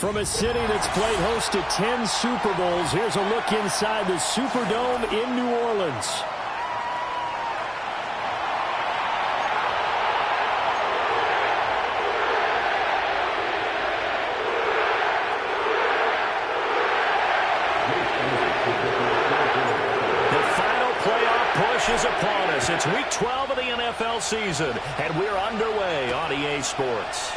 From a city that's played host to 10 Super Bowls, here's a look inside the Superdome in New Orleans. Is upon us. It's week 12 of the NFL season, and we're underway on EA Sports.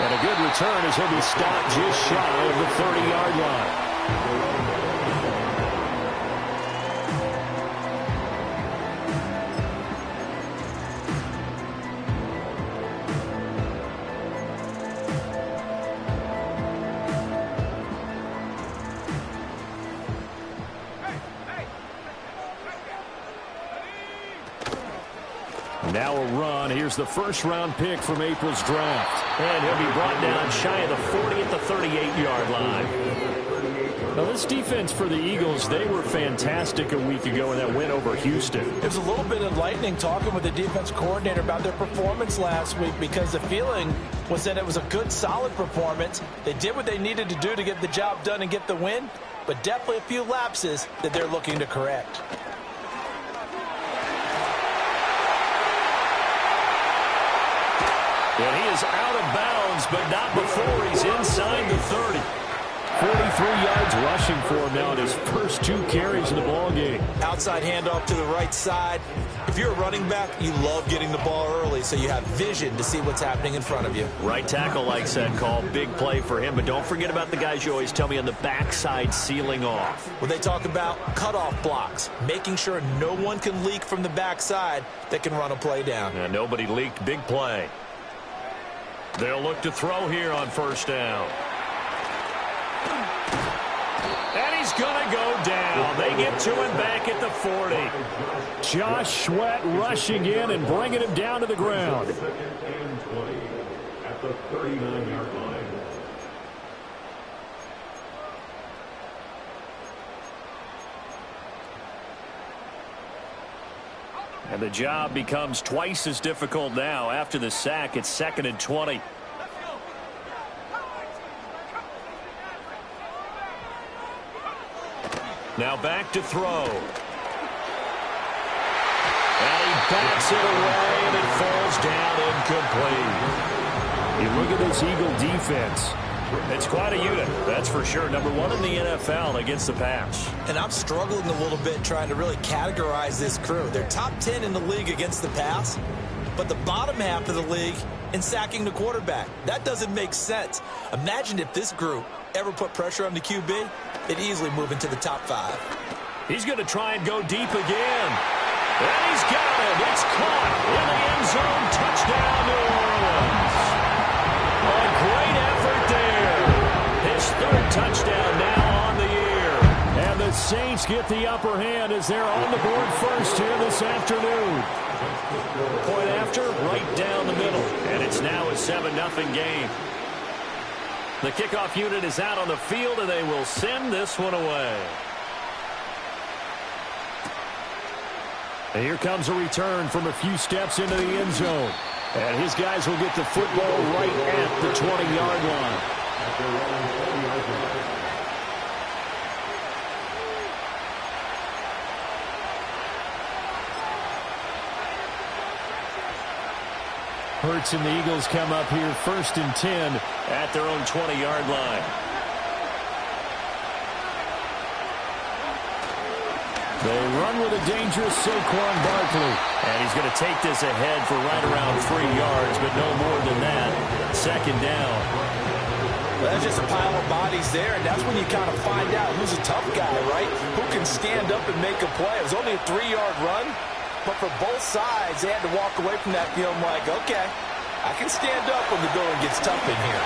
And a good return as he'll be stopped just shy of the 30-yard line. Now a run. Here's the first-round pick from April's draft. And he'll be brought down shy of the 40 at the 38-yard line. Now, this defense for the Eagles, they were fantastic a week ago in that win over Houston. It was a little bit enlightening talking with the defense coordinator about their performance last week because the feeling was that it was a good, solid performance. They did what they needed to do to get the job done and get the win, but definitely a few lapses that they're looking to correct. And he is out of bounds, but not before he's inside the 30. 43 yards rushing for him now in his first 2 carries in the ballgame. Outside handoff to the right side. If you're a running back, you love getting the ball early so you have vision to see what's happening in front of you. Right tackle likes that call. Big play for him, but don't forget about the guys you always tell me on the backside sealing off. When they talk about cutoff blocks, making sure no one can leak from the backside that can run a play down. And nobody leaked. Big play. They'll look to throw here on first down. And he's going to go down. They get to him back at the 40. Josh Sweat rushing in and bringing him down to the ground. At the 39-yard line. And the job becomes twice as difficult now. After the sack, it's 2nd and 20. Now back to throw. And he backs it away, and it falls down incomplete. You look at this Eagle defense. It's quite a unit, that's for sure. Number 1 in the NFL against the pass. And I'm struggling a little bit trying to really categorize this crew. They're top 10 in the league against the pass, but the bottom half of the league in sacking the quarterback. That doesn't make sense. Imagine if this group ever put pressure on the QB, they'd easily move into the top 5. He's going to try and go deep again. And he's got it. It's caught in the end zone. Touchdown, New Orleans. A great effort there. His 3rd touchdown now on the year. And the Saints get the upper hand as they're on the board first here this afternoon. Point after, right down the middle. And it's now a 7-0 game. The kickoff unit is out on the field, and they will send this one away. And here comes a return from a few steps into the end zone. And his guys will get the football right at the 20-yard line. Hurts and the Eagles come up here 1st and 10 at their own 20-yard line. They run with a dangerous Saquon Barkley. And he's going to take this ahead for right around 3 yards, but no more than that. 2nd down. Well, that's just a pile of bodies there, and that's when you kind of find out who's a tough guy, right? Who can stand up and make a play. It was only a 3-yard run, but for both sides, they had to walk away from that feeling like, okay, I can stand up when the going gets tough in here.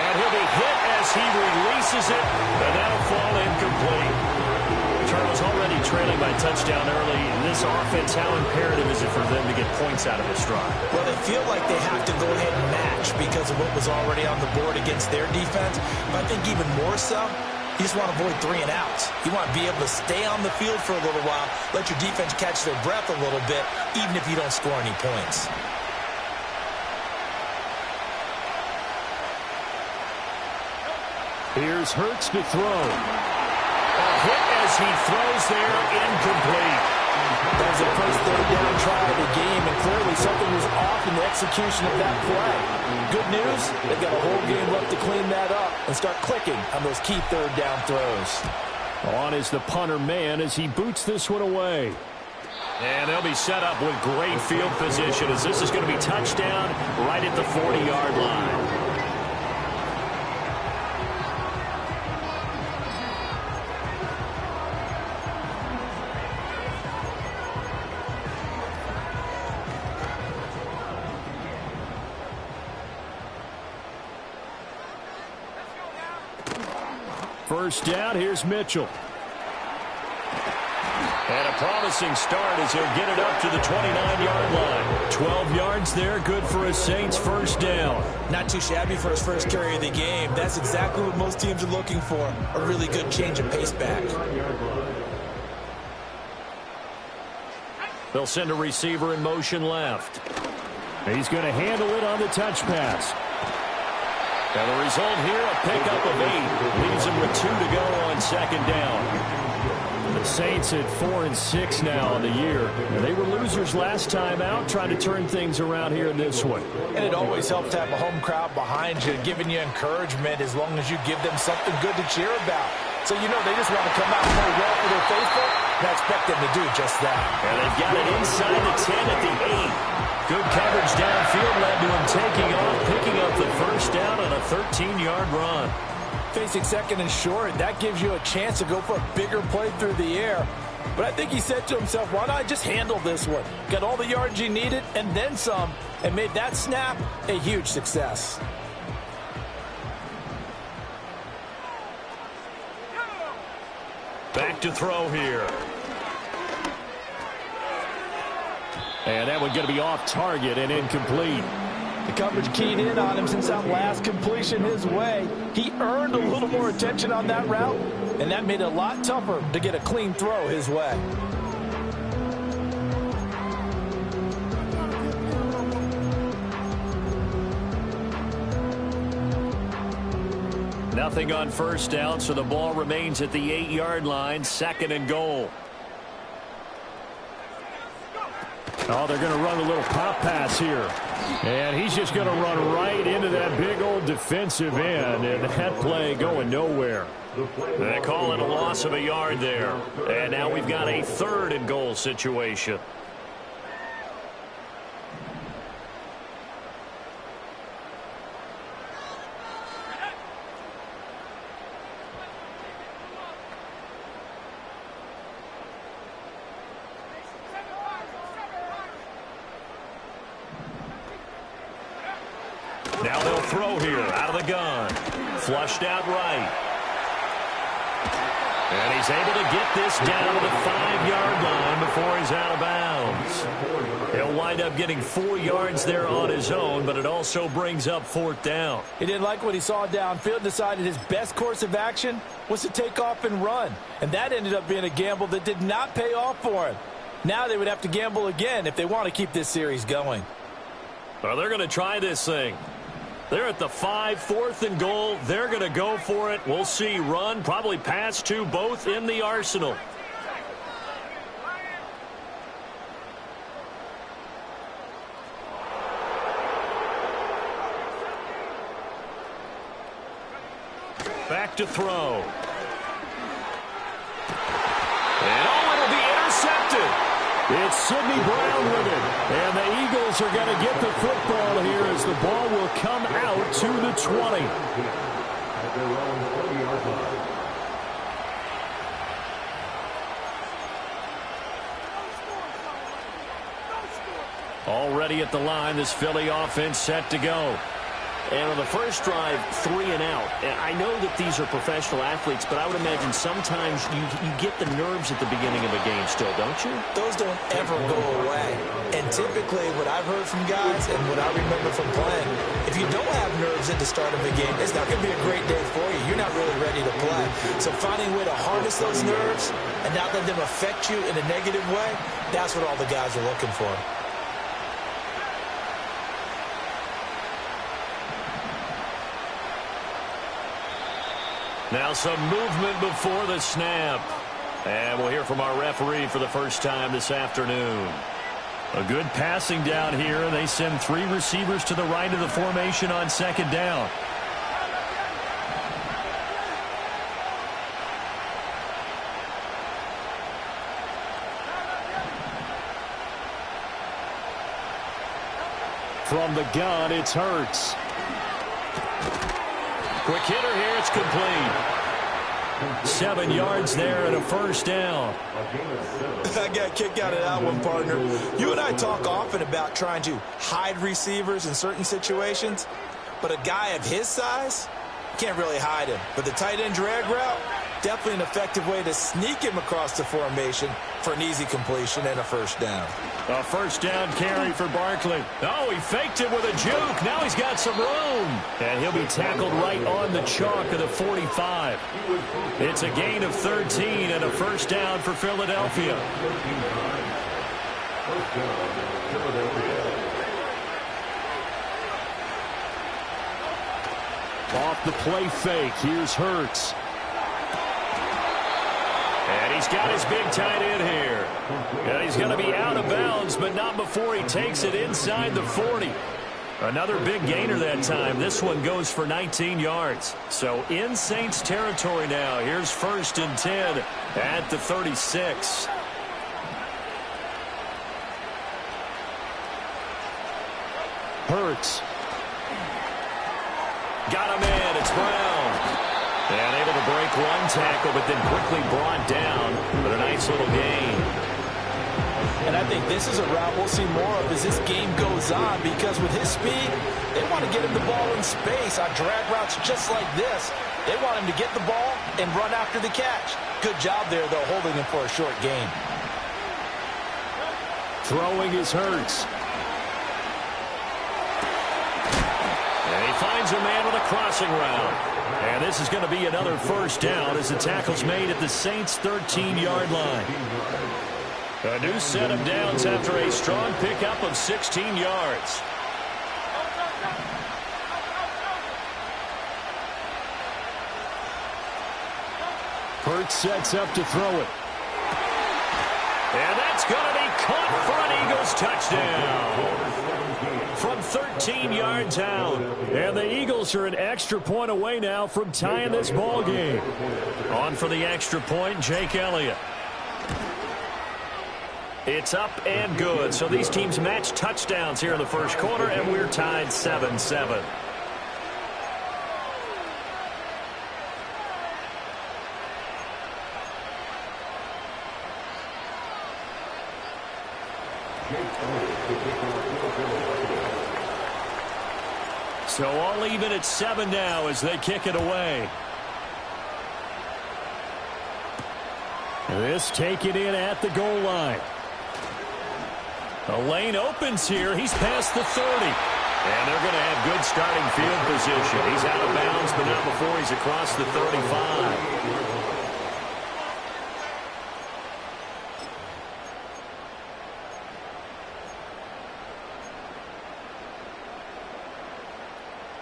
And he'll be hit as he releases it, and that'll fall incomplete. Charles already trailing by touchdown early. In this offense, how imperative is it for them to get points out of this drive? Well, they feel like they have to go ahead and match because of what was already on the board against their defense. But I think even more so, you just want to avoid 3 and outs. You want to be able to stay on the field for a little while, let your defense catch their breath a little bit, even if you don't score any points. Here's Hurts to throw. A hit as he throws there, incomplete. That was the first third down try of the game, and clearly something was off in the execution of that play. Good news, they've got a whole game left to clean that up and start clicking on those key third down throws. On is the punter man as he boots this one away. And they'll be set up with great field position as this is going to be touchdown right at the 40-yard line. First down, here's Mitchell. And a promising start as he'll get it up to the 29-yard line. 12 yards there, good for a Saints first down. Not too shabby for his first carry of the game. That's exactly what most teams are looking for, a really good change of pace back. They'll send a receiver in motion left. He's going to handle it on the touch pass. And the result here, a pickup of 8. Leaves him with 2 to go on second down. The Saints at 4-6 now on the year. And they were losers last time out, trying to turn things around here in this one. And it always helps to have a home crowd behind you, giving you encouragement as long as you give them something good to cheer about. So you know they just want to come out and play well for their faithful, and I expect them to do just that. And they've got it inside the 10 at the 8. Good coverage downfield led to him taking off, picking up the first down on a 13-yard run. Facing second and short, that gives you a chance to go for a bigger play through the air. But I think he said to himself, why not just handle this one? Got all the yards he needed and then some, and made that snap a huge success. Back to throw here. And that one's going to be off target and incomplete. The coverage keyed in on him since that last completion his way. He earned a little more attention on that route, and that made it a lot tougher to get a clean throw his way. Nothing on first down, so the ball remains at the 8-yard line, second and goal. Oh, they're going to run a little pop pass here. And he's just going to run right into that big old defensive end, and that play going nowhere. They call it a loss of a yard there. And now we've got a third and goal situation. Now they'll throw here out of the gun. Flushed out right. And he's able to get this down to the 5-yard line before he's out of bounds. He'll wind up getting 4 yards there on his own, but it also brings up fourth down. He didn't like what he saw downfield, decided his best course of action was to take off and run. And that ended up being a gamble that did not pay off for him. Now they would have to gamble again if they want to keep this series going. Well, they're going to try this thing. They're at the 5, 4th and goal. They're going to go for it. We'll see. Run, probably pass to both in the arsenal. Back to throw. And oh, it'll be intercepted. It's Sidney Brown with it. And the Eagles are going to get the football here as the ball will come out to the 20. Already at the line, this Philly offense set to go. And on the first drive, 3 and out. And I know that these are professional athletes, but I would imagine sometimes you get the nerves at the beginning of a game still, don't you? Those don't ever go away. And typically what I've heard from guys and what I remember from playing, if you don't have nerves at the start of a game, it's not going to be a great day for you. You're not really ready to play. So finding a way to harness those nerves and not let them affect you in a negative way, that's what all the guys are looking for. Now some movement before the snap. And we'll hear from our referee for the first time this afternoon. A good passing down here, and they send 3 receivers to the right of the formation on second down. From the gun, it's Hurts. Quick hitter here, it's complete. 7 yards there and a first down. I got a kick out of that one, partner. You and I talk often about trying to hide receivers in certain situations, but a guy of his size can't really hide him. But the tight end drag route, definitely an effective way to sneak him across the formation for an easy completion and a first down. A first down carry for Barkley. Oh, he faked it with a juke. Now he's got some room. And he'll be tackled right on the chalk of the 45. It's a gain of 13 and a first down for Philadelphia. Off the play fake, here's Hurts. And he's got his big tight end here. And he's going to be out of bounds, but not before he takes it inside the 40. Another big gainer that time. This one goes for 19 yards. So in Saints territory now. Here's 1st and 10 at the 36. Hurts. Got him in. It's Brown. And able to break one tackle, but then quickly brought down with a nice little gain. And I think this is a route we'll see more of as this game goes on, because with his speed, they want to get him the ball in space on drag routes just like this. They want him to get the ball and run after the catch. Good job there, though, holding him for a short gain. Throwing is Hurts. And he finds a man with a crossing route. And this is going to be another first down as the tackle's made at the Saints' 13-yard line. A new set of downs after a strong pickup of 16 yards. Hurts sets up to throw it. And that's going to be caught for an Eagles touchdown. From 13 yards out. And the Eagles are an extra point away now from tying this ball game. On for the extra point, Jake Elliott. It's up and good. So these teams match touchdowns here in the first quarter, and we're tied 7-7. So all even at 7 now as they kick it away. This taken in at the goal line. A lane opens here. He's past the 30. And they're going to have good starting field position. He's out of bounds, but not before he's across the 35.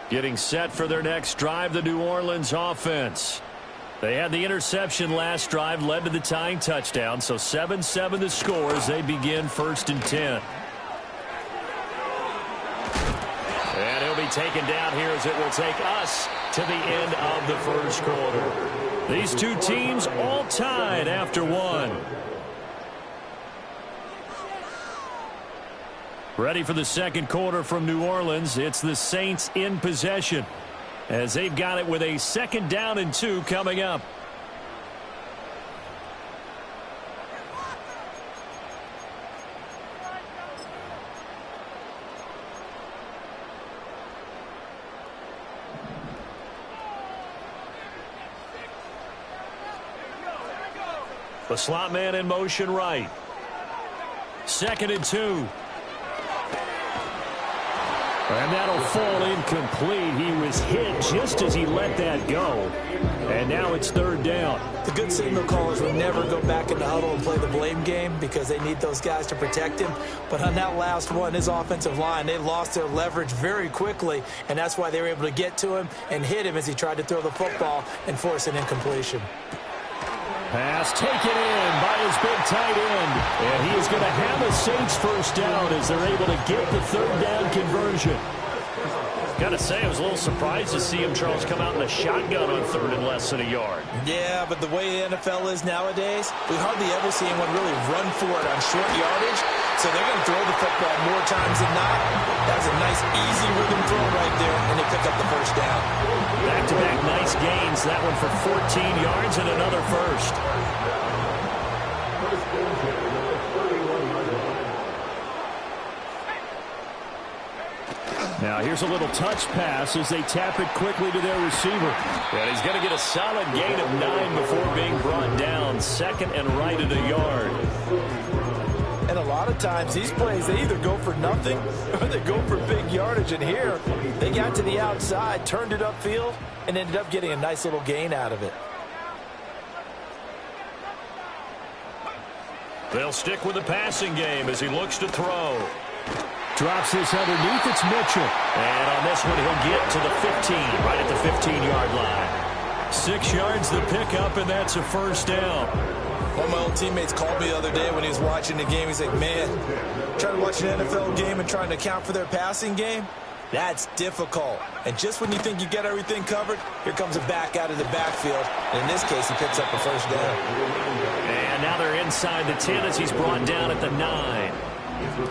Getting set for their next drive, the New Orleans offense. They had the interception last drive, led to the tying touchdown. So 7-7 the score as they begin 1st and 10. And he'll be taken down here as it will take us to the end of the first quarter. These two teams all tied after one. Ready for the second quarter from New Orleans. It's the Saints in possession as they've got it with a 2nd down and 2 coming up. The slot man in motion right. 2nd and 2. And that'll fall incomplete. He was hit just as he let that go. And now it's third down. The good signal callers would never go back in the huddle and play the blame game because they need those guys to protect him. But on that last one, his offensive line, they lost their leverage very quickly, and that's why they were able to get to him and hit him as he tried to throw the football and force an incompletion. Pass taken in by his big tight end. And he is going to have a Saints first down as they're able to get the third down conversion. Got to say, I was a little surprised to see him, Charles, come out in a shotgun on third and less than a yard. Yeah, but the way the NFL is nowadays, we hardly ever see anyone really run for it on short yardage. So they're going to throw the football more times than not. That was a nice, easy rhythm throw right there, and they pick up the first down. Back-to-back nice gains. That one for 14 yards and another first. Now here's a little touch pass as they tap it quickly to their receiver. And he's going to get a solid gain of 9 before being brought down. Second and right at a yard. And a lot of times these plays, they either go for nothing or they go for big yardage. And here, they got to the outside, turned it upfield, and ended up getting a nice little gain out of it. They'll stick with the passing game as he looks to throw. Drops this underneath. It's Mitchell. And on this one, he'll get to the 15, right at the 15-yard line. 6 yards the pickup, and that's a first down. One of my old teammates called me the other day when he was watching the game. He's like, man, trying to watch an NFL game and trying to account for their passing game, that's difficult. And just when you think you get everything covered, here comes a back out of the backfield. And in this case, he picks up a first down. And now they're inside the 10 as he's brought down at the 9.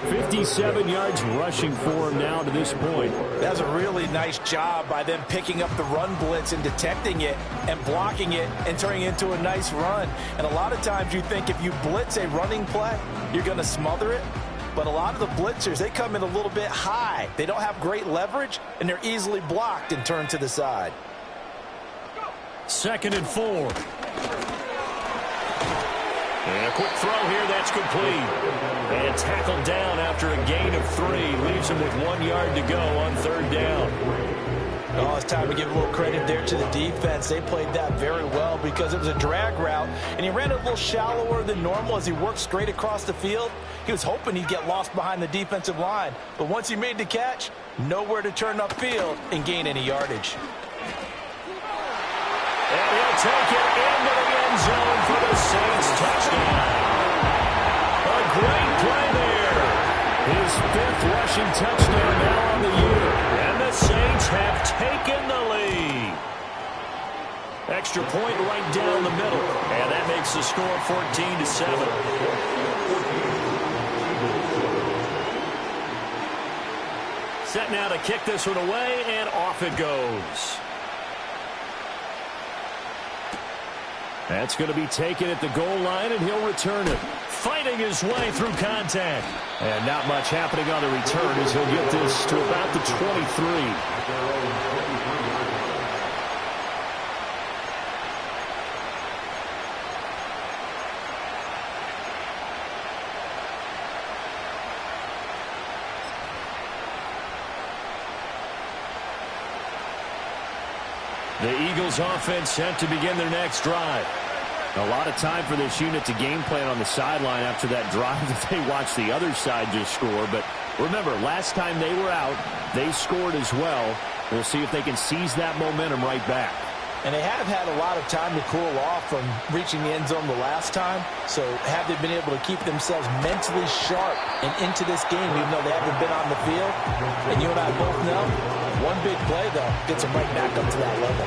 57 yards rushing for him now to this point. That's a really nice job by them picking up the run blitz and detecting it and blocking it and turning it into a nice run. And a lot of times you think if you blitz a running play, you're going to smother it. But a lot of the blitzers, they come in a little bit high. They don't have great leverage, and they're easily blocked and turned to the side. 2nd and 4. And a quick throw here, that's complete. And tackled down after a gain of 3. Leaves him with 1 yard to go on third down. Oh, it's time to give a little credit there to the defense. They played that very well because it was a drag route, and he ran it a little shallower than normal as he worked straight across the field. He was hoping he'd get lost behind the defensive line, but once he made the catch, nowhere to turn upfield and gain any yardage. And he'll take it into the end zone for the Saints touchdown. A great play there. His 5th rushing touchdown now on the year. And the Saints have taken the lead. Extra point right down the middle. And that makes the score 14-7. Set now to kick this one away, and off it goes. That's going to be taken at the goal line, and he'll return it. Fighting his way through contact. And not much happening on the return as he'll get this to about the 23. The Eagles offense set to begin their next drive. A lot of time for this unit to game plan on the sideline after that drive that they watched the other side just score. But remember, last time they were out, they scored as well. We'll see if they can seize that momentum right back. And they have had a lot of time to cool off from reaching the end zone the last time. So have they been able to keep themselves mentally sharp and into this game, even though they haven't been on the field? And you and I both know, one big play, though, gets them right back up to that level.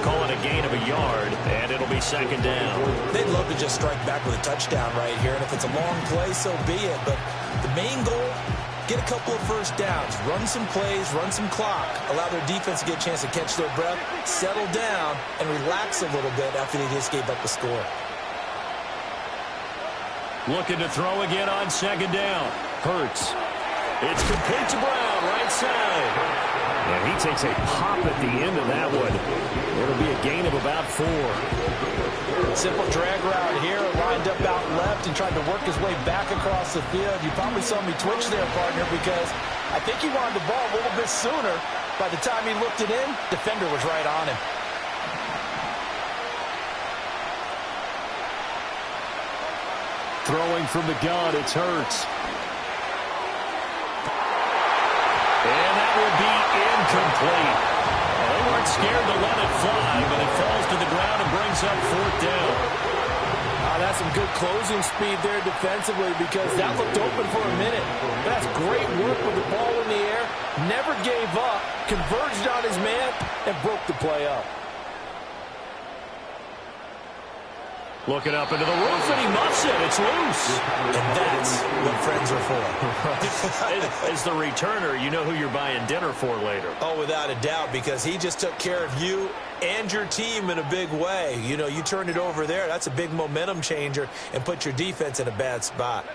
Call it a gain of a yard, and it'll be 2nd down. They'd love to just strike back with a touchdown right here. And if it's a long play, so be it. But the main goal, get a couple of first downs, run some plays, run some clock, allow their defense to get a chance to catch their breath, settle down, and relax a little bit after they just gave up the score. Looking to throw again on 2nd down. Hurts. It's complete to Brown, right side. And he takes a pop at the end of that one. It'll be a gain of about 4. Simple drag route here, lined up out left and tried to work his way back across the field. You probably saw me twitch there, partner, because I think he wanted the ball a little bit sooner. By the time he looked it in, defender was right on him. Throwing from the gun, it's Hurts. And that will be incomplete. Well, they weren't scared to let it fly, but it falls to the ground and brings up 4th down. That's some good closing speed there defensively because that looked open for a minute. That's great work with the ball in the air. Never gave up, converged on his man, and broke the play up. Looking up into the roof, and he muffs it. It's loose. And that's what friends are for. As the returner, you know who you're buying dinner for later. Oh, without a doubt, because he just took care of you and your team in a big way. You know, you turned it over there. That's a big momentum changer and put your defense in a bad spot.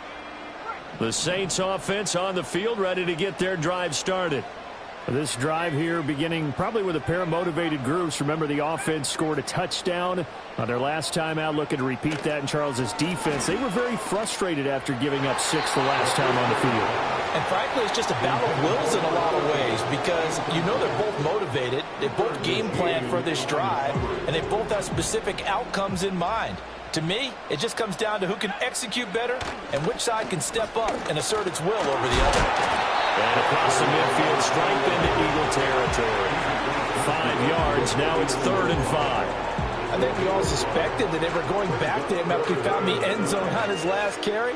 The Saints offense on the field, ready to get their drive started. This drive here beginning probably with a pair of motivated groups. Remember, the offense scored a touchdown on their last time out. Looking to repeat that in Charles's defense. They were very frustrated after giving up 6 the last time on the field. And frankly, it's just a battle of wills in a lot of ways because you know they're both motivated. They both game plan for this drive, and they both have specific outcomes in mind. To me, it just comes down to who can execute better and which side can step up and assert its will over the other. And across the midfield, stripe into Eagle territory. 5 yards, now it's 3rd and 5. I think we all suspected that they were going back to him after he found the end zone on his last carry.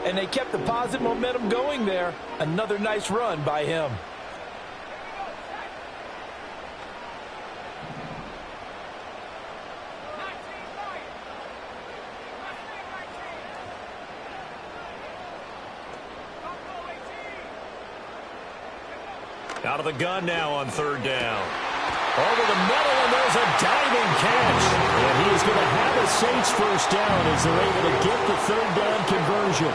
And they kept the positive momentum going there. Another nice run by him. Out of the gun now on 3rd down. Over the middle, and there's a diving catch. And he's going to have a Saints 1st down as they're able to get the 3rd down conversion.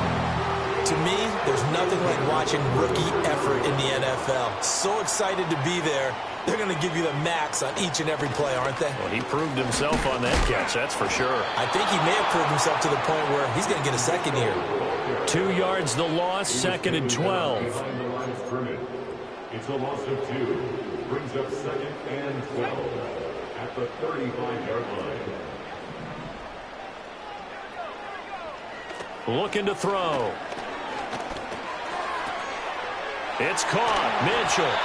To me, there's nothing like watching rookie effort in the NFL. So excited to be there. They're going to give you the max on each and every play, aren't they? Well, he proved himself on that catch, that's for sure. I think he may have proved himself to the point where he's going to get a second here. 2 yards the loss, 2nd and 12. It's a loss of 2. Brings up 2nd and 12 at the 35-yard line. Looking to throw. It's caught. Mitchell.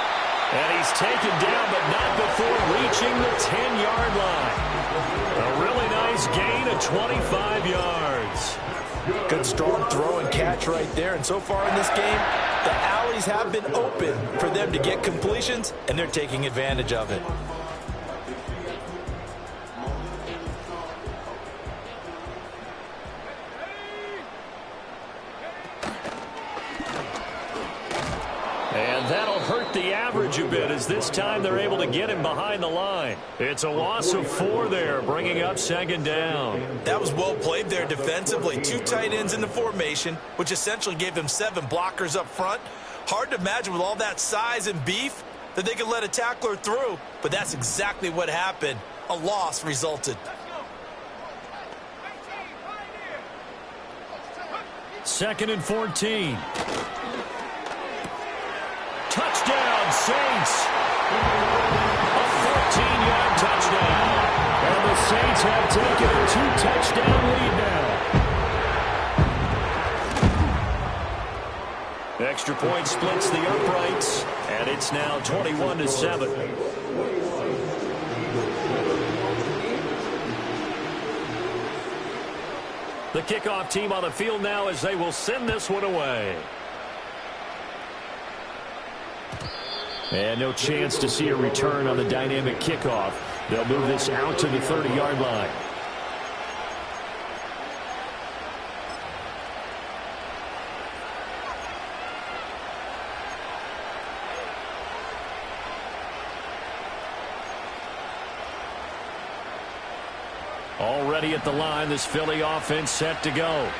And he's taken down, but not before reaching the 10-yard line. A really nice gain of 25 yards. Good strong throw and catch right there. And so far in this game, the alleys have been open for them to get completions, and they're taking advantage of it. And that'll hurt the average a bit as this time they're able to get him behind the line. It's a loss of 4 there, bringing up 2nd down. That was well played there defensively. 2 tight ends in the formation, which essentially gave them 7 blockers up front. Hard to imagine with all that size and beef that they could let a tackler through, but that's exactly what happened. A loss resulted. 2nd and 14. Touchdown, Saints. A 14-yard touchdown. And the Saints have taken a 2-touchdown lead now. Extra point splits the uprights, and it's now 21-7. The kickoff team on the field now as they will send this one away. And no chance to see a return on the dynamic kickoff. They'll move this out to the 30-yard line. Already at the line, this Philly offense set to go.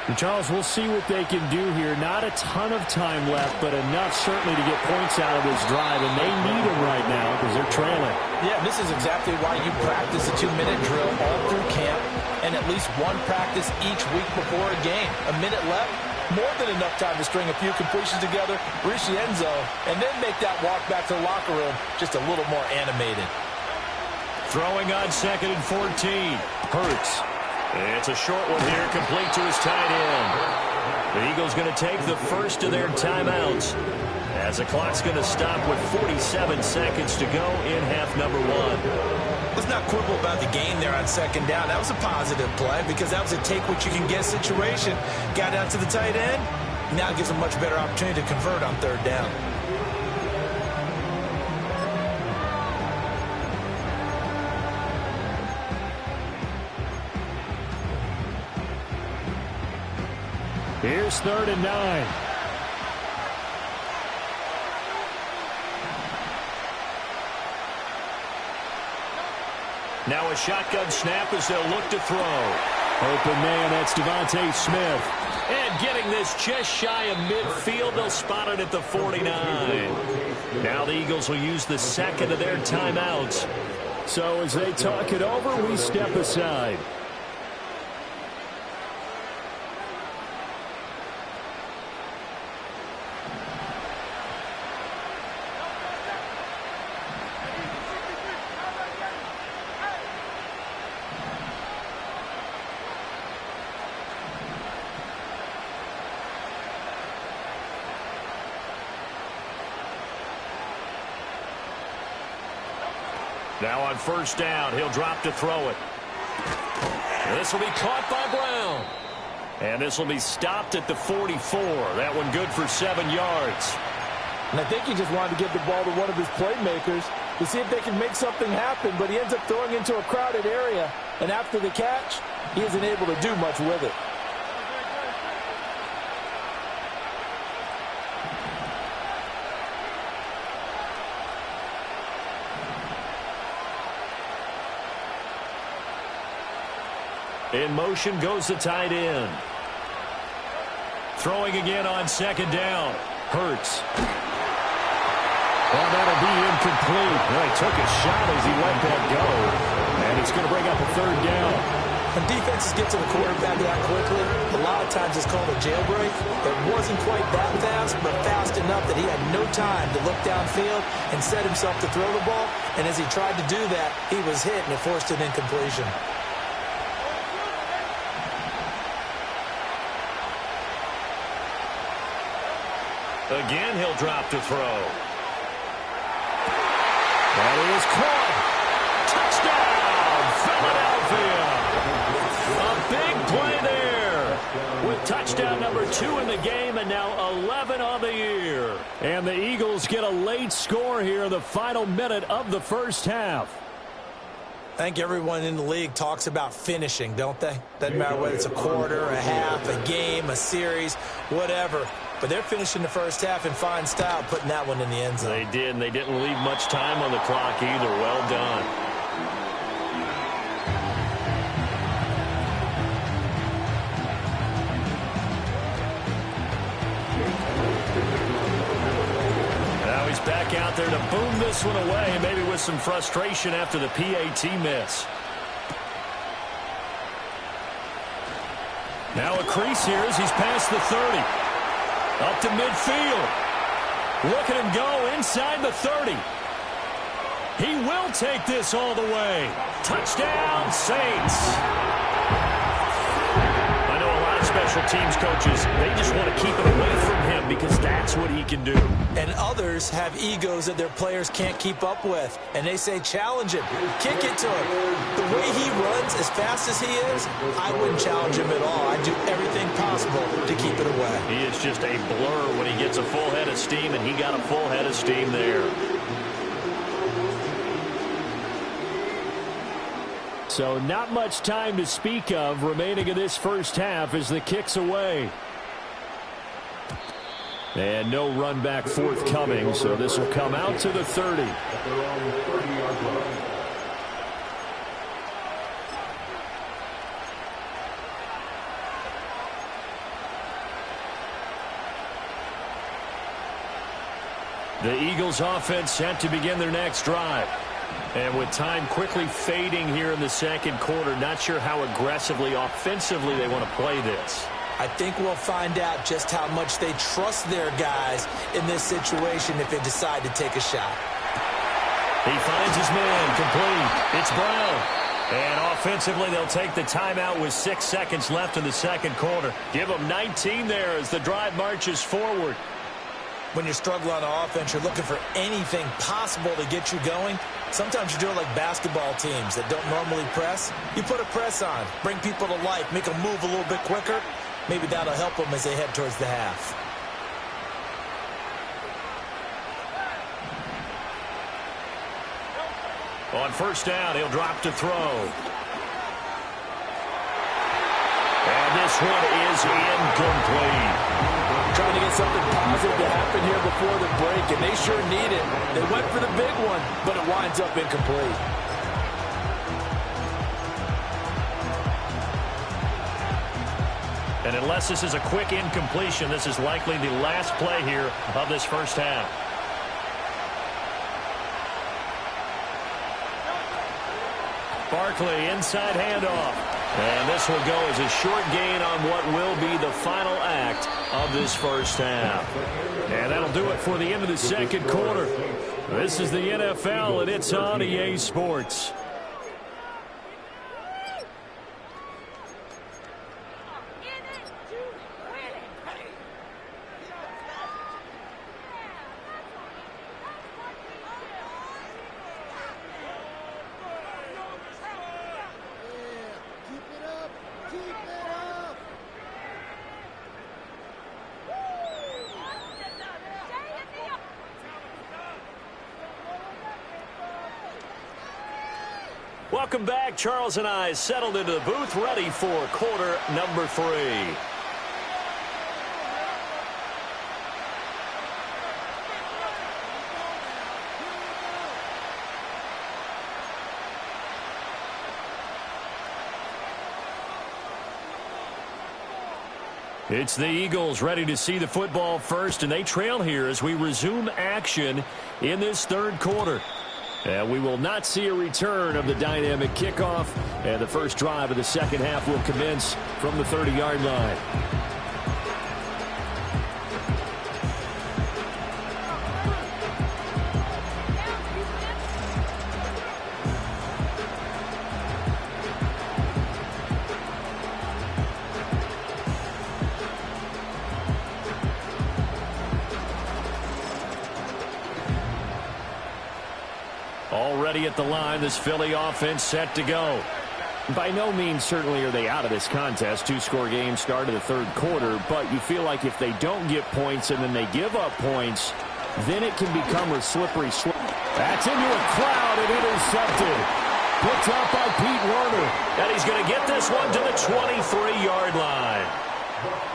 And Charles, we'll see what they can do here. Not a ton of time left, but enough certainly to get points out of this drive, and they need them right now because they're trailing. Yeah, this is exactly why you practice a 2-minute drill all through camp and at least one practice each week before a game. A minute left, More than enough time to string a few completions together, reach the end zone, and then make that walk back to the locker room just a little more animated. Throwing on 2nd and 14. Hurts. It's a short one here, complete to his tight end. The Eagles going to take the first of their timeouts, as the clock's going to stop with 47 seconds to go in half number 1. Let's not quibble about the gain there on 2nd down. That was a positive play because that was a take-what-you-can-get situation. Got out to the tight end. Now it gives a much better opportunity to convert on 3rd down. Here's 3rd and 9. Now a shotgun snap as they'll look to throw. Open man, that's Devontae Smith. And getting this just shy of midfield, they'll spot it at the 49. Now the Eagles will use the 2nd of their timeouts. So as they talk it over, we step aside. Now on 1st down, he'll drop to throw it. This will be caught by Brown. And this will be stopped at the 44. That one good for 7 yards. And I think he just wanted to give the ball to one of his playmakers to see if they can make something happen, but he ends up throwing into a crowded area. And after the catch, he isn't able to do much with it. In motion goes the tight end. Throwing again on 2nd down. Hurts. Well, that'll be incomplete. Well, he took a shot as he let that go. And it's going to bring up a 3rd down. When defenses get to the quarterback that quickly, a lot of times it's called a jailbreak. It wasn't quite that fast, but fast enough that he had no time to look downfield and set himself to throw the ball. And as he tried to do that, he was hit and it forced an incompletion. Again, he'll drop to throw. That is caught. Touchdown, Philadelphia. A big play there. With touchdown number 2 in the game and now 11 on the year. And the Eagles get a late score here in the final minute of the 1st half. I think everyone in the league talks about finishing, don't they? Doesn't matter whether it's a quarter, a half, a game, a series, whatever. But they're finishing the 1st half in fine style, putting that one in the end zone. They did, and they didn't leave much time on the clock either. Well done. Now he's back out there to boom this one away, maybe with some frustration after the PAT miss. Now a crease here as he's past the 30. Up to midfield. Look at him go inside the 30. He will take this all the way. Touchdown, Saints. I know a lot of special teams coaches, they just want to keep it away from him because that's what he can do. And others have egos that their players can't keep up with. And they say, challenge him. Kick it to him. The way he runs as fast as he is, I wouldn't challenge him at all. I'd do everything possible to keep it away. He is just a blur when he gets a full head of steam, and he got a full head of steam there. So not much time to speak of remaining in this 1st half as the kick's away. And no run back forthcoming, so this will come out to the 30. The Eagles offense set to begin their next drive. And with time quickly fading here in the 2nd quarter, not sure how aggressively, offensively they want to play this. I think we'll find out just how much they trust their guys in this situation if they decide to take a shot. He finds his man, complete. It's Brown. And offensively, they'll take the timeout with 6 seconds left in the second quarter. Give them 19 there as the drive marches forward. When you're struggling on offense, you're looking for anything possible to get you going. Sometimes you do it like basketball teams that don't normally press. You put a press on, bring people to life, make them move a little bit quicker. Maybe that'll help them as they head towards the half. On first down, he'll drop to throw. And this one is incomplete. Trying to get something positive to happen here before the break, and they sure need it. They went for the big one, but it winds up incomplete. And unless this is a quick incompletion, this is likely the last play here of this first half. Barkley, inside handoff. And this will go as a short gain on what will be the final act of this first half. And that'll do it for the end of the second quarter. This is the NFL, and it's on EA Sports. Welcome back. Charles and I settled into the booth, ready for quarter number 3. It's the Eagles ready to see the football first, and they trail here as we resume action in this third quarter. And we will not see a return of the dynamic kickoff, and the first drive of the second half will commence from the 30-yard line. Already at the line, this Philly offense set to go. By no means certainly are they out of this contest. Two-score game start of the third quarter, but you feel like if they don't get points and then they give up points, then it can become a slippery slope. That's into a crowd and intercepted. Picked up by Pete Werner. And he's going to get this one to the 23-yard line.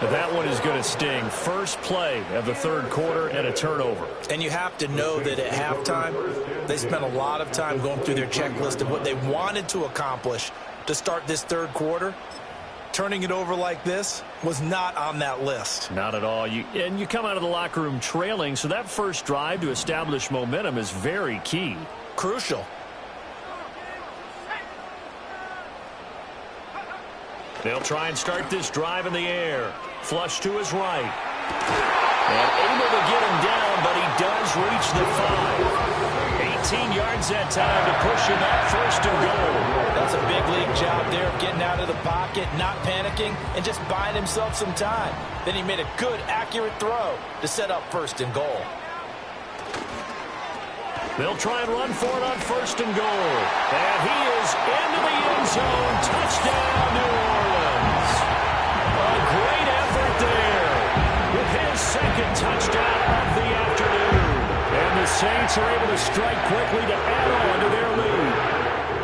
That one is going to sting. First play of the third quarter and a turnover. And you have to know that at halftime, they spent a lot of time going through their checklist of what they wanted to accomplish to start this third quarter. Turning it over like this was not on that list. Not at all. And you come out of the locker room trailing, so that first drive to establish momentum is very key. Crucial. They'll try and start this drive in the air. Flush to his right. And able to get him down, but he does reach the 5. 18 yards that time to push him up first and goal. That's a big league job there of getting out of the pocket, not panicking, and just buying himself some time. Then he made a good, accurate throw to set up first and goal. They'll try and run for it on first and goal. And he is into the end zone. Touchdown, New Orleans. A great effort there with his second touchdown of the afternoon. And the Saints are able to strike quickly to add on to their lead.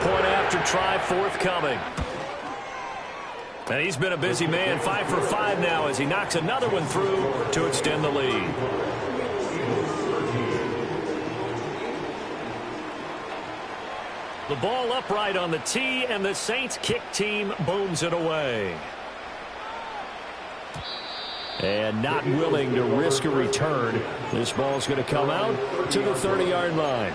Point after try forthcoming. And he's been a busy man, 5 for 5 now as he knocks another one through to extend the lead. The ball upright on the tee, and the Saints kick team booms it away. And not willing to risk a return. This ball's going to come out to the 30-yard line.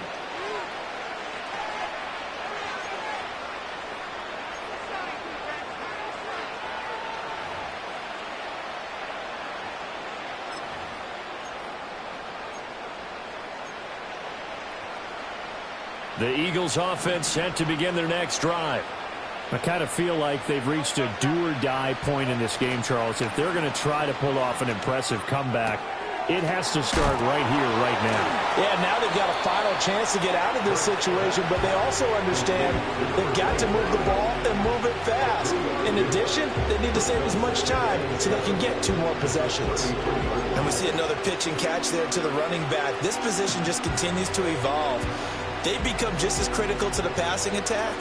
The Eagles offense set to begin their next drive. I kind of feel like they've reached a do-or-die point in this game, Charles. If they're going to try to pull off an impressive comeback, it has to start right here, right now. Yeah, now they've got a final chance to get out of this situation, but they also understand they've got to move the ball and move it fast. In addition, they need to save as much time so they can get 2 more possessions. And we see another pitch and catch there to the running back. This position just continues to evolve. They become just as critical to the passing attack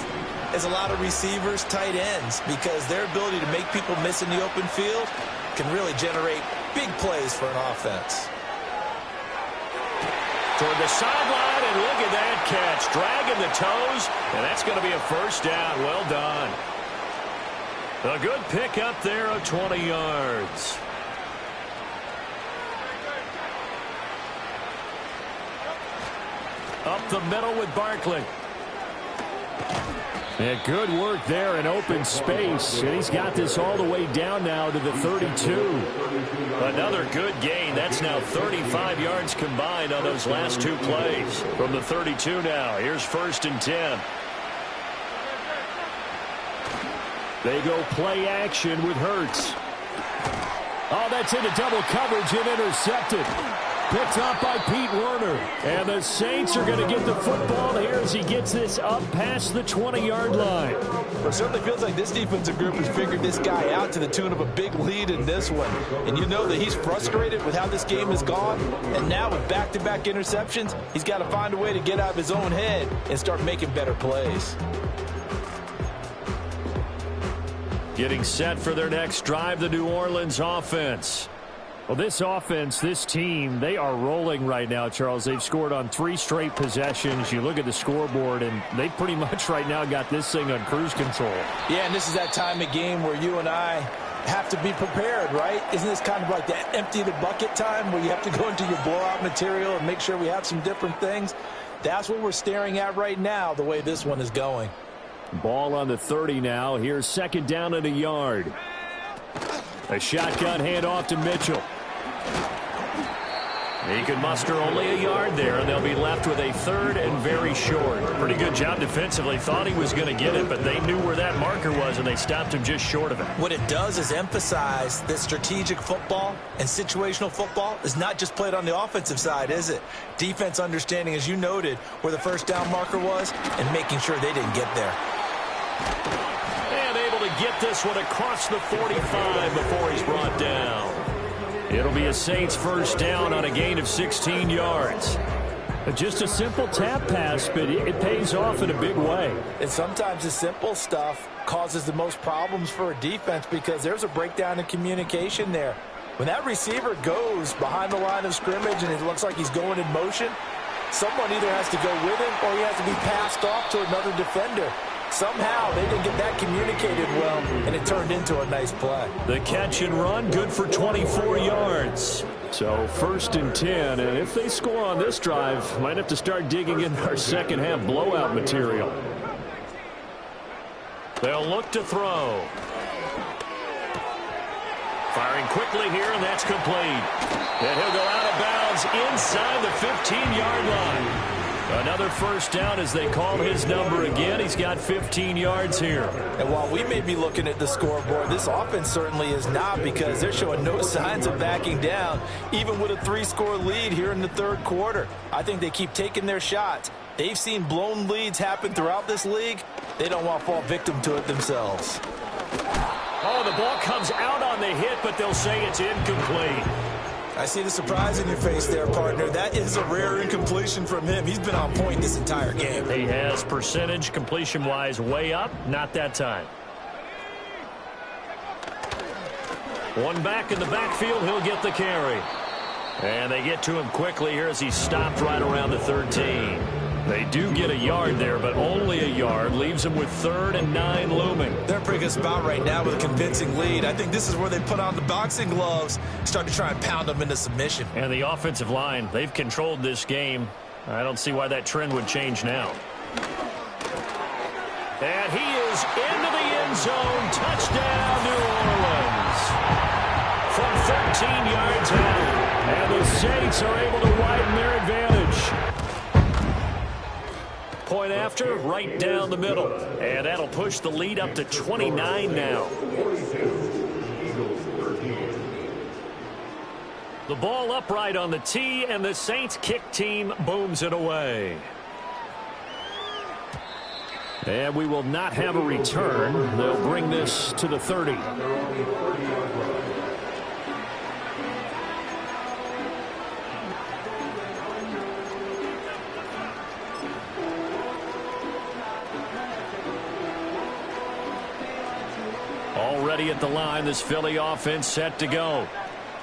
as a lot of receivers, tight ends, because their ability to make people miss in the open field can really generate big plays for an offense. Toward the sideline, and look at that catch. Dragging the toes, and that's going to be a first down. Well done. A good pick up there of 20 yards. Up the middle with Barkley. Yeah, good work there in open space. And he's got this all the way down now to the 32. Another good gain. That's now 35 yards combined on those last 2 plays. From the 32 now. Here's 1st and 10. They go play action with Hurts. Oh, that's into double coverage and intercepted. Picked up by Pete Werner. And the Saints are going to get the football here as he gets this up past the 20-yard line. Well, it certainly feels like this defensive group has figured this guy out to the tune of a big lead in this one. And you know that he's frustrated with how this game has gone. And now with back-to-back interceptions, he's got to find a way to get out of his own head and start making better plays. Getting set for their next drive, the New Orleans offense. Well, this offense, this team, they are rolling right now, Charles. They've scored on 3 straight possessions. You look at the scoreboard, and they pretty much right now got this thing on cruise control. Yeah, and this is that time of game where you and I have to be prepared, right? Isn't this kind of like that empty the bucket time where you have to go into your blowout material and make sure we have some different things? That's what we're staring at right now, the way this one is going. Ball on the 30 now. Here's 2nd down and a yard. A shotgun handoff to Mitchell. He can muster only a yard there, and they'll be left with a 3rd and very short. Pretty good job defensively. Thought he was going to get it, but they knew where that marker was, and they stopped him just short of it. What it does is emphasize that strategic football and situational football is not just played on the offensive side, is it? Defense understanding, as you noted, where the 1st down marker was and making sure they didn't get there. And able to get this one across the 45 before he's brought down. It'll be a Saints 1st down on a gain of 16 yards. Just a simple tap pass, but it pays off in a big way. And sometimes the simple stuff causes the most problems for a defense because there's a breakdown in communication there. When that receiver goes behind the line of scrimmage and it looks like he's going in motion, someone either has to go with him or he has to be passed off to another defender. Somehow they didn't get that communicated well, and it turned into a nice play. The catch and run, good for 24 yards. So 1st and 10, and if they score on this drive, might have to start digging in our second half blowout material. They'll look to throw. Firing quickly here, and that's complete. And he'll go out of bounds inside the 15-yard line. Another 1st down as they call his number again. He's got 15 yards here. And while we may be looking at the scoreboard, this offense certainly is not because they're showing no signs of backing down, even with a 3-score lead here in the 3rd quarter. I think they keep taking their shots. They've seen blown leads happen throughout this league. They don't want to fall victim to it themselves. Oh, the ball comes out on the hit, but they'll say it's incomplete. I see the surprise in your face there, partner. That is a rare incompletion from him. He's been on point this entire game. He has percentage completion-wise way up. Not that time. One back in the backfield. He'll get the carry. And they get to him quickly here as he's stopped right around the 13. They do get a yard there, but only a yard. Leaves them with 3rd and 9 looming. They're in a pretty good spot right now with a convincing lead. I think this is where they put on the boxing gloves, start to try and pound them into submission. And the offensive line, they've controlled this game. I don't see why that trend would change now. And he is into the end zone. Touchdown, New Orleans. From 13 yards out. And the Saints are able to widen their advantage. point after, right down the middle. And that'll push the lead up to 29 now. 42, Eagles 13. The ball upright on the tee, and the Saints kick team booms it away. And we will not have a return. They'll bring this to the 30. Already at the line, this Philly offense set to go.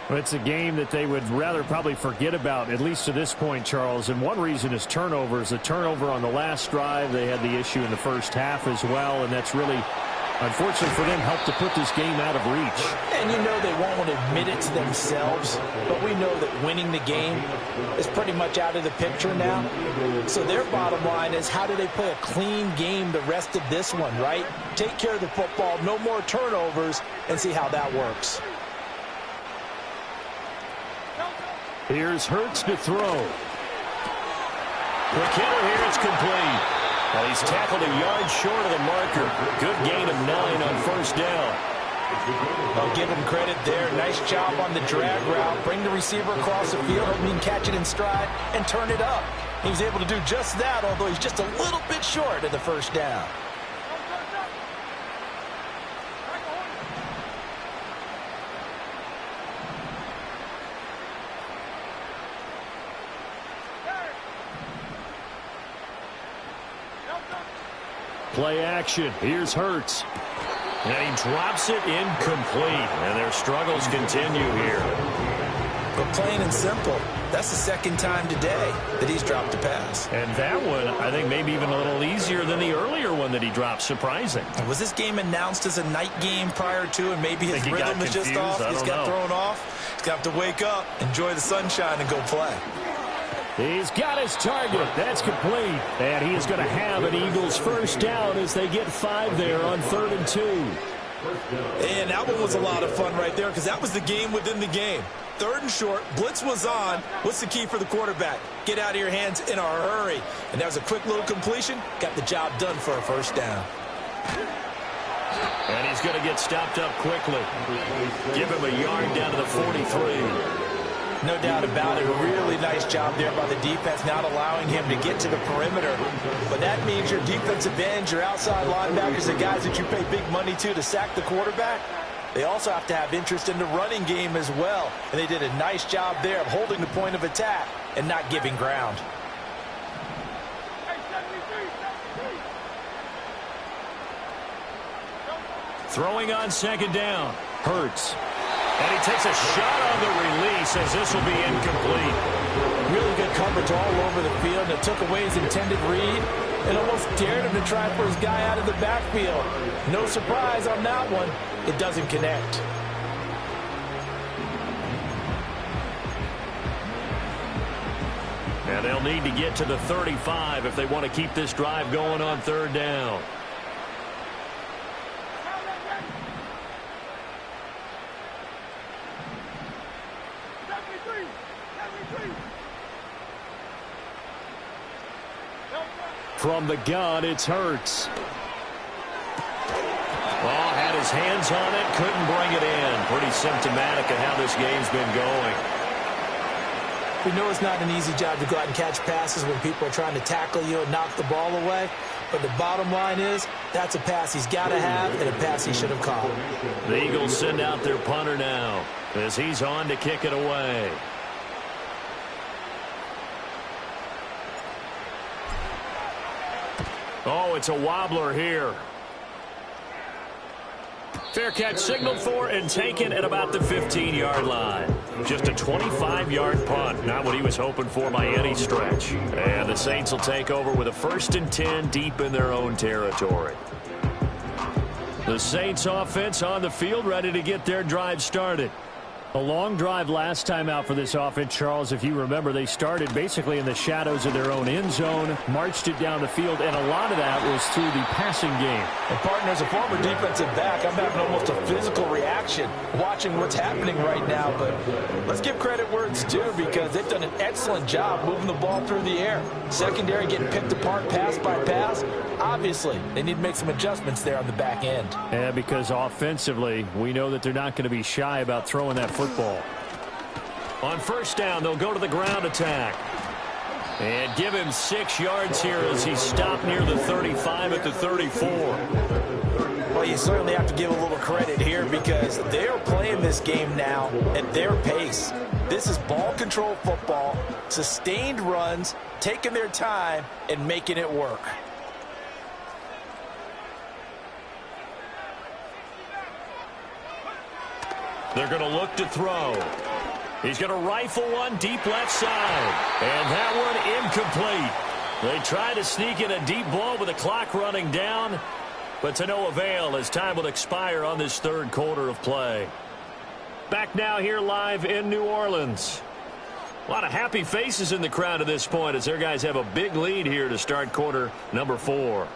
Well, it's a game that they would rather probably forget about, at least to this point, Charles. And one reason is turnovers. A turnover on the last drive. They had the issue in the first half as well, and that's really, unfortunately for them, helped to put this game out of reach. And you know they won't want to admit it to themselves, but we know that winning the game is pretty much out of the picture now. So their bottom line is, how do they play a clean game the rest of this one, right? Take care of the football, no more turnovers, and see how that works. Here's Hurts to throw. Quick hitter here, it's complete. Well, he's tackled a yard short of the marker. Good gain of 9 on first down. I'll give him credit there. Nice job on the drag route. Bring the receiver across the field, hope he can catch it in stride and turn it up. He was able to do just that, although he's just a little bit short of the first down. Play action. Here's Hurts. And he drops it incomplete. And their struggles continue here. But plain and simple, that's the second time today that he's dropped a pass. And that one, I think, maybe even a little easier than the earlier one that he dropped. Surprising. Was this game announced as a night game prior to, and maybe his rhythm is just off? He's got thrown off. He's going to have to wake up, enjoy the sunshine, and go play. He's got his target. That's complete. And he is going to have an Eagles first down as they get 5 there on 3rd and 2. And that one was a lot of fun right there, because that was the game within the game. 3rd and short, blitz was on. What's the key for the quarterback? Get out of your hands in a hurry. And that was a quick little completion. Got the job done for a first down. And he's going to get stopped up quickly. Give him a yard down to the 43. No doubt about it. A really nice job there by the defense, not allowing him to get to the perimeter. But that means your defensive ends, your outside linebackers, the guys that you pay big money to sack the quarterback, they also have to have interest in the running game as well. And they did a nice job there of holding the point of attack and not giving ground. Throwing on 2nd down. Hurts. And he takes a shot on the release as this will be incomplete. Really good coverage all over the field. It took away his intended read and almost dared him to try for his guy out of the backfield. No surprise on that one. It doesn't connect. And they'll need to get to the 35 if they want to keep this drive going on 3rd down. From the gun, it's Hurts. Oh, had his hands on it, couldn't bring it in. Pretty symptomatic of how this game's been going. We know it's not an easy job to go out and catch passes when people are trying to tackle you and knock the ball away. But the bottom line is, that's a pass he's got to have and a pass he should have caught. The Eagles send out their punter now as he's on to kick it away. Oh, it's a wobbler here. Fair catch signaled for and taken at about the 15-yard line. Just a 25-yard punt. Not what he was hoping for by any stretch. And the Saints will take over with a 1st and 10 deep in their own territory. The Saints offense on the field ready to get their drive started. A long drive last time out for this offense, Charles. If you remember, they started basically in the shadows of their own end zone, marched it down the field, and a lot of that was through the passing game. And, partner, as a former defensive back, I'm having almost a physical reaction watching what's happening right now. But let's give credit where it's due because they've done an excellent job moving the ball through the air. Secondary getting picked apart pass by pass. Obviously, they need to make some adjustments there on the back end. Yeah, because offensively, we know that they're not going to be shy about throwing that football. On first down, they'll go to the ground attack. And give him 6 yards here as he stopped near the 35 at the 34. Well, you certainly have to give a little credit here because they're playing this game now at their pace. This is ball control football, sustained runs, taking their time, and making it work. They're going to look to throw. He's going to rifle one deep left side. And that one incomplete. They try to sneak in a deep ball with the clock running down, but to no avail as time will expire on this third quarter of play. Back now here live in New Orleans. A lot of happy faces in the crowd at this point as their guys have a big lead here to start quarter number 4.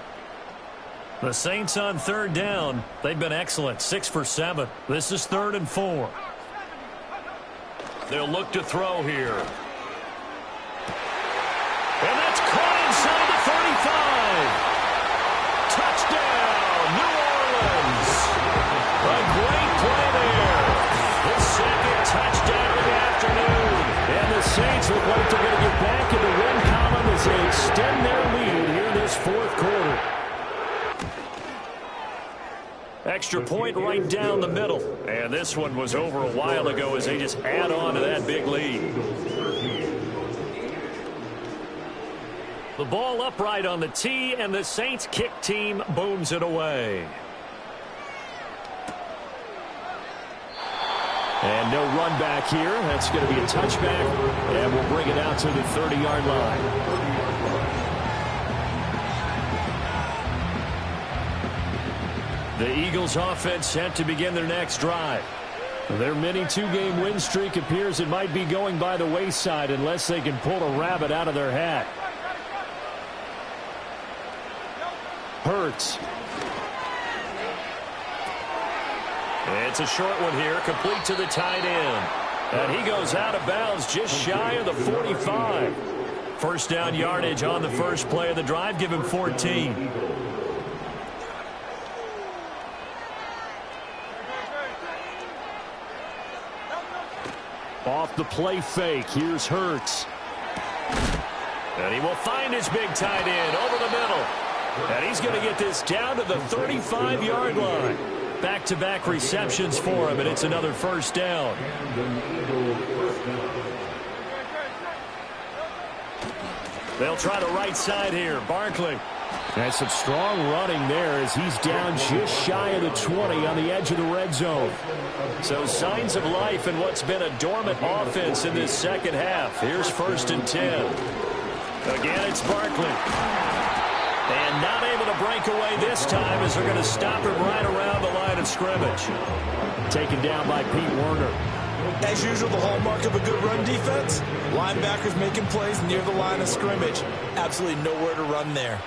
The Saints on third down. They've been excellent. 6 for 7. This is 3rd and 4. They'll look to throw here. And that's caught inside the 35. Touchdown, New Orleans. A great play there. His second touchdown of the afternoon. And the Saints look like they're going to get back in the win column as they extend their lead here in this fourth quarter. Extra point right down the middle. And this one was over a while ago as they just add on to that big lead. The ball upright on the tee, and the Saints kick team booms it away. And no run back here. That's going to be a touchback, and we'll bring it out to the 30-yard line. The Eagles offense set to begin their next drive. Their mini 2-game win streak appears it might be going by the wayside unless they can pull a rabbit out of their hat. Hurts. It's a short one here, complete to the tight end. And he goes out of bounds just shy of the 45. First down yardage on the first play of the drive, give him 14. Off the play fake, here's Hurts. And he will find his big tight end over the middle. And he's going to get this down to the 35-yard line. Back-to-back receptions for him, and it's another first down. They'll try the right side here. Barkley. And some strong running there as he's down just shy of the 20 on the edge of the red zone. So signs of life in what's been a dormant offense in this second half. Here's 1st and 10. Again, it's Barkley. And not able to break away this time as they're going to stop him right around the line of scrimmage. Taken down by Pete Werner. As usual, the hallmark of a good run defense, linebackers making plays near the line of scrimmage. Absolutely nowhere to run there.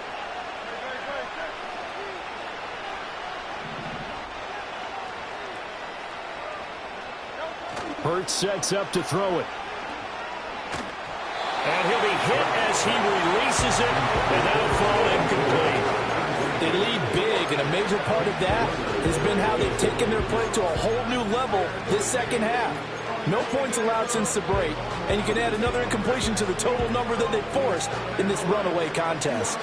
Hurts sets up to throw it. And he'll be hit as he releases it, and that'll fall incomplete. They lead big, and a major part of that has been how they've taken their play to a whole new level this second half. No points allowed since the break, and you can add another incompletion to the total number that they forced in this runaway contest.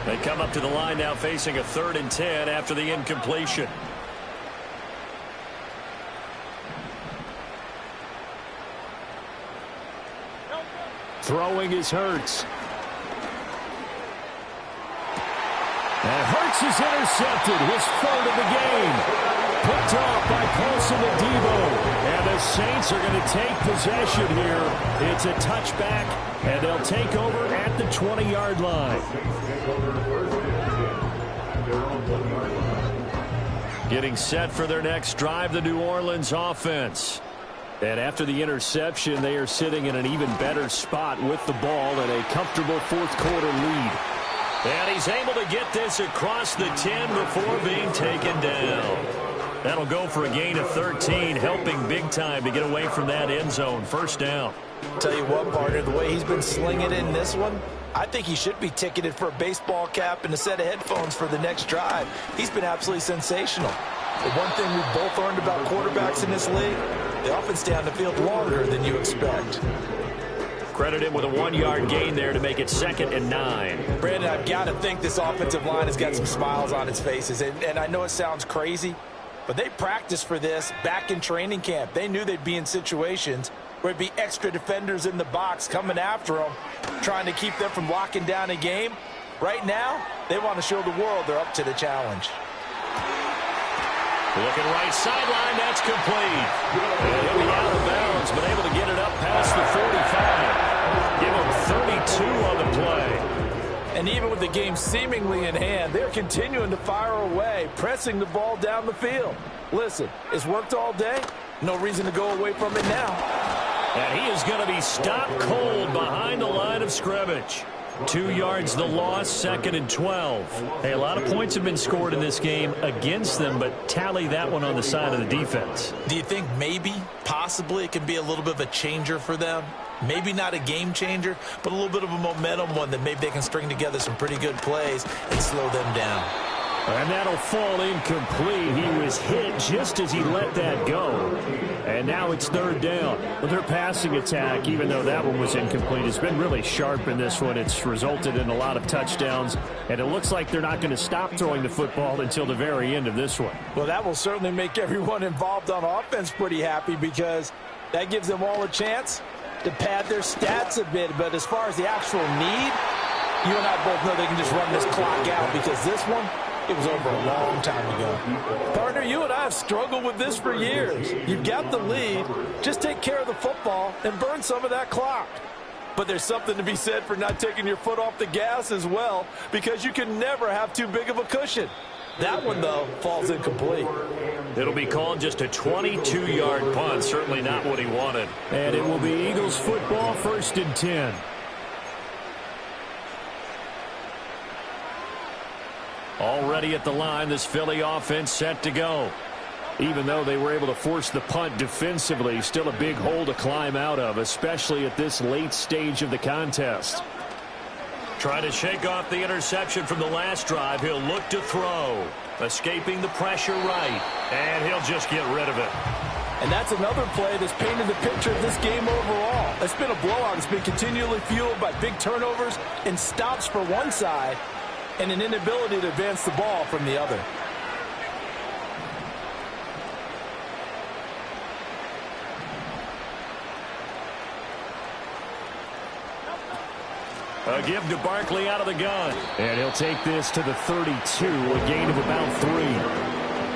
They come up to the line now facing a 3rd and 10 after the incompletion. Throwing is Hurts. And Hurts is intercepted, his 3rd of the game. Picked off by Paulson Adebo. And the Saints are going to take possession here. It's a touchback, and they'll take over at the 20-yard line. Getting set for their next drive, the New Orleans offense. And after the interception, they are sitting in an even better spot with the ball and a comfortable fourth-quarter lead. And he's able to get this across the 10 before being taken down. That'll go for a gain of 13, helping big time to get away from that end zone. First down. Tell you what, partner, the way he's been slinging in this one, I think he should be ticketed for a baseball cap and a set of headphones for the next drive. He's been absolutely sensational. The one thing we've both learned about quarterbacks in this league, they often stay on the field longer than you expect. Credit him with a 1-yard gain there to make it 2nd and 9. Brandon, I've got to think this offensive line has got some smiles on its faces. And I know it sounds crazy, but they practiced for this back in training camp. They knew they'd be in situations where it'd be extra defenders in the box coming after them, trying to keep them from locking down a game. Right now, they want to show the world they're up to the challenge. Looking right sideline, that's complete. And he'll be out of bounds, but able to get it up past the 45. Give him 32 on the play. And even with the game seemingly in hand, they're continuing to fire away, pressing the ball down the field. Listen, it's worked all day. No reason to go away from it now. And he is going to be stopped cold behind the line of scrimmage. 2 yards the loss, 2nd and 12. Hey, a lot of points have been scored in this game against them, but tally that one on the side of the defense. Do you think maybe, possibly, it can be a little bit of a changer for them? Maybe not a game changer, but a little bit of a momentum one that maybe they can string together some pretty good plays and slow them down. And that'll fall incomplete. He was hit just as he let that go. And now it's 3rd down. Well, their passing attack, even though that one was incomplete, has been really sharp in this one. It's resulted in a lot of touchdowns. And it looks like they're not going to stop throwing the football until the very end of this one. Well, that will certainly make everyone involved on offense pretty happy because that gives them all a chance to pad their stats a bit. But as far as the actual need, you and I both know they can just run this clock out because this one, it was over a long time ago. Partner, you and I have struggled with this for years. You've got the lead. Just take care of the football and burn some of that clock. But there's something to be said for not taking your foot off the gas as well because you can never have too big of a cushion. That one, though, falls incomplete. It'll be called just a 22-yard punt. Certainly not what he wanted. And it will be Eagles football, 1st and 10. Already at the line, this Philly offense set to go. Even though they were able to force the punt defensively, still a big hole to climb out of, especially at this late stage of the contest. Trying to shake off the interception from the last drive. He'll look to throw. Escaping the pressure right. And he'll just get rid of it. And that's another play that's painted the picture of this game overall. It's been a blowout. It's been continually fueled by big turnovers and stops for one side and an inability to advance the ball from the other. A give to Barkley out of the gun. And he'll take this to the 32, a gain of about 3.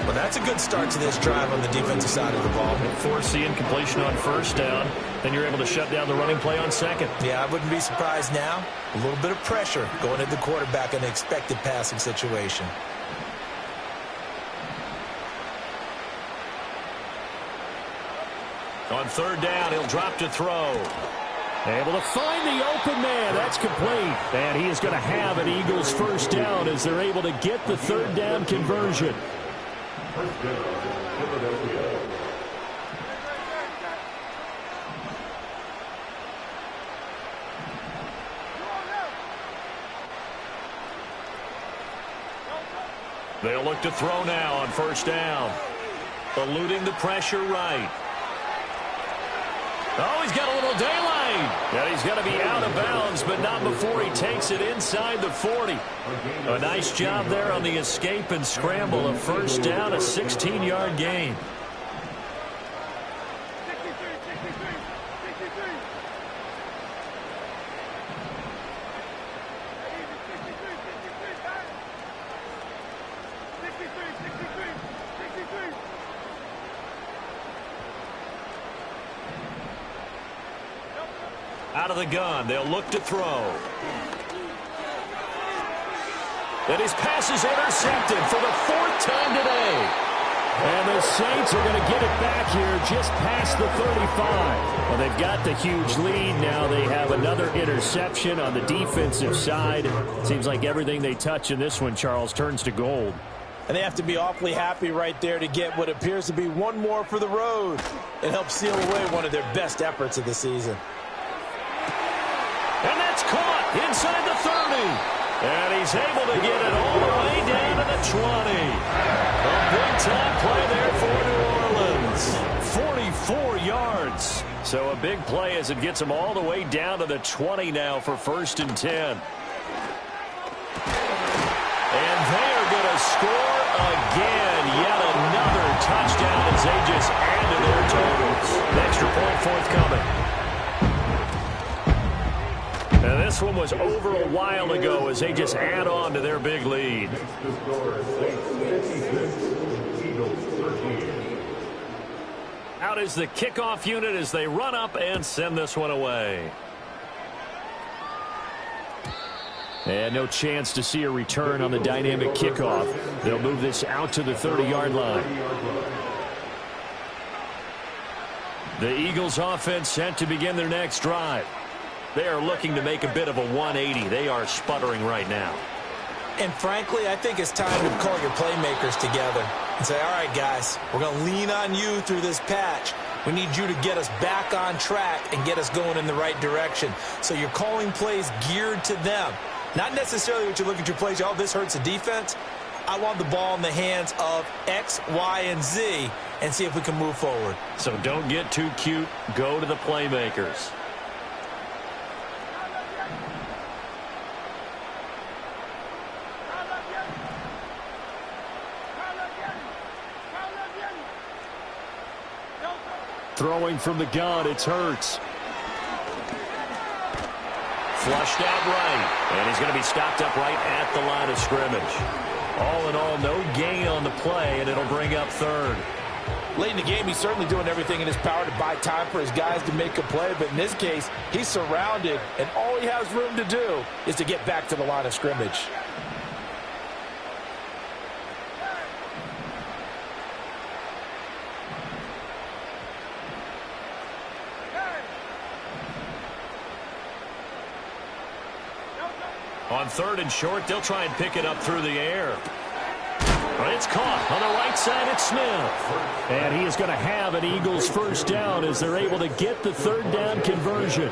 Well, that's a good start to this drive on the defensive side of the ball. Force the incompletion on 1st down. Then you're able to shut down the running play on 2nd. Yeah, I wouldn't be surprised now. A little bit of pressure going at the quarterback in an expected passing situation. On 3rd down, he'll drop to throw. Able to find the open man. That's complete. And he is going to have an Eagles 1st down as they're able to get the 3rd down conversion. First down, Philadelphia. They'll look to throw now on 1st down. Eluding the pressure right. Oh, he's got a little daylight. And he's going to be out of bounds, but not before he takes it inside the 40. A nice job there on the escape and scramble. A 1st down, a 16-yard gain. Out of the gun, they'll look to throw. And his pass is intercepted for the 4th time today. And the Saints are going to get it back here just past the 35. Well, they've got the huge lead. Now they have another interception on the defensive side. Seems like everything they touch in this one, Charles, turns to gold. And they have to be awfully happy right there to get what appears to be one more for the road. It helps seal away one of their best efforts of the season. And that's caught inside the 30. And he's able to get it all the way down to the 20. A big-time play there for New Orleans. 44 yards. So a big play as it gets them all the way down to the 20 now for 1st and 10. And they are going to score again. Yet another touchdown as they just add to their totals. An extra point forthcoming. And this one was over a while ago as they just add on to their big lead. Out is the kickoff unit as they run up and send this one away. And no chance to see a return on the dynamic kickoff. They'll move this out to the 30-yard line. The Eagles offense set to begin their next drive. They are looking to make a bit of a 180. They are sputtering right now. And frankly, I think it's time to call your playmakers together and say, all right, guys, we're going to lean on you through this patch. We need you to get us back on track and get us going in the right direction. So you're calling plays geared to them. Not necessarily what you look at your plays, oh, this hurts the defense. I want the ball in the hands of X, Y, and Z and see if we can move forward. So don't get too cute. Go to the playmakers. Throwing from the gun, it's Hurts. Flushed out right, and he's going to be stopped up right at the line of scrimmage. All in all, no gain on the play, and it'll bring up 3rd. Late in the game, he's certainly doing everything in his power to buy time for his guys to make a play, but in this case, he's surrounded, and all he has room to do is to get back to the line of scrimmage. On 3rd and short, they'll try and pick it up through the air. But it's caught on the right side. It's Smith. And he is going to have an Eagles first down as they're able to get the 3rd down conversion.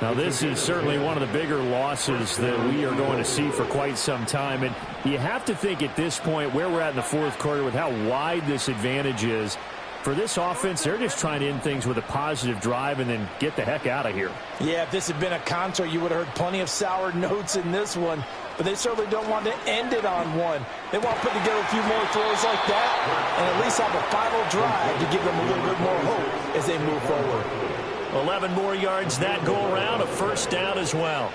Now, this is certainly one of the bigger losses that we are going to see for quite some time. And you have to think at this point where we're at in the 4th quarter with how wide this advantage is. For this offense, they're just trying to end things with a positive drive and then get the heck out of here. Yeah, if this had been a concert, you would have heard plenty of sour notes in this one. But they certainly don't want to end it on one. They want to put together a few more throws like that and at least have a final drive to give them a little bit more hope as they move forward. 11 more yards that go around, a first down as well.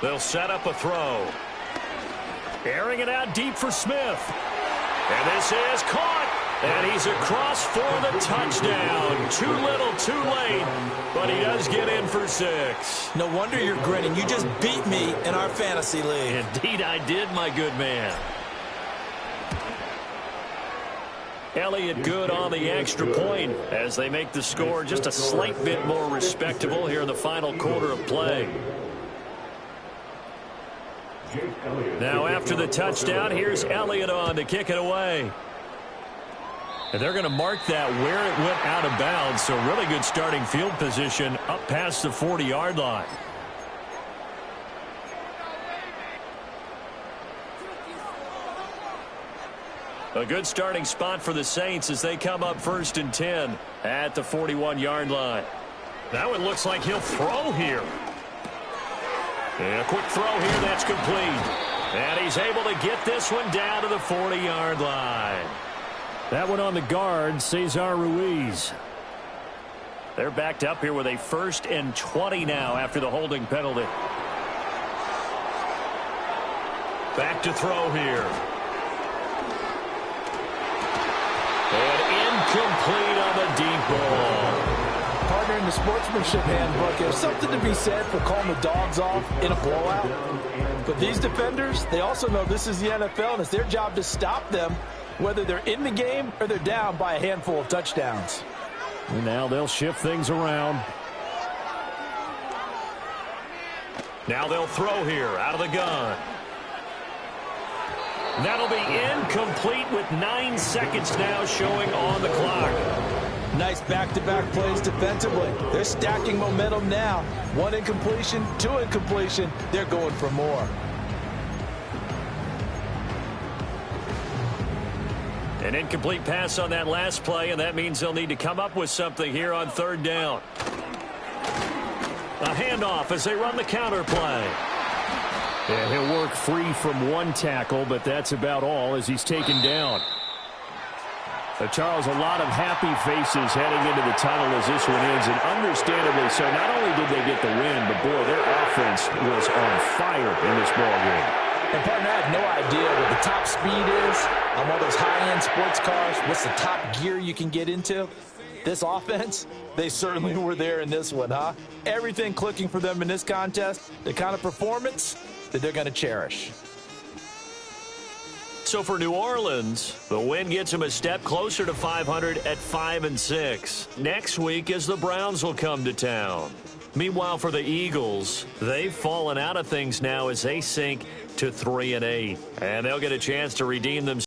They'll set up a throw. Airing it out deep for Smith. And this is caught. And he's across for the touchdown. Too little, too late. But he does get in for 6. No wonder you're grinning. You just beat me in our fantasy league. Indeed I did, my good man. Elliott good on the extra point as they make the score just a slight bit more respectable here in the final quarter of play. Now after the touchdown, here's Elliott on to kick it away. And they're going to mark that where it went out of bounds. So really good starting field position up past the 40-yard line. A good starting spot for the Saints as they come up 1st and 10 at the 41-yard line. That one looks like he'll throw here. And a quick throw here, that's complete. And he's able to get this one down to the 40-yard line. That one on the guard, Cesar Ruiz. They're backed up here with a 1st and 20 now after the holding penalty. Back to throw here. And incomplete on the deep ball. the sportsmanship handbook, there's something to be said for calling the dogs off in a blowout. But these defenders, they also know this is the NFL, and it's their job to stop them, whether they're in the game or they're down by a handful of touchdowns. And now they'll shift things around. Now they'll throw here out of the gun. That'll be incomplete with 9 seconds now showing on the clock. Nice back-to-back plays defensively. They're stacking momentum now. 1 incompletion, 2 incompletion. They're going for more. An incomplete pass on that last play, and that means they'll need to come up with something here on 3rd down. A handoff as they run the counter play. Yeah, he'll work free from 1 tackle, but that's about all as he's taken down. Charles, a lot of happy faces heading into the tunnel as this one ends, and understandably so. Not only did they get the win, but boy, their offense was on fire in this ballgame. And partner, I have no idea what the top speed is on one of those high-end sports cars. What's the top gear you can get into? This offense, they certainly were there in this one, huh? Everything clicking for them in this contest, the kind of performance that they're going to cherish. So for New Orleans, the win gets them a step closer to 500 at 5-6. Next week is the Browns will come to town. Meanwhile, for the Eagles, they've fallen out of things now as they sink to 3-8. And they'll get a chance to redeem themselves.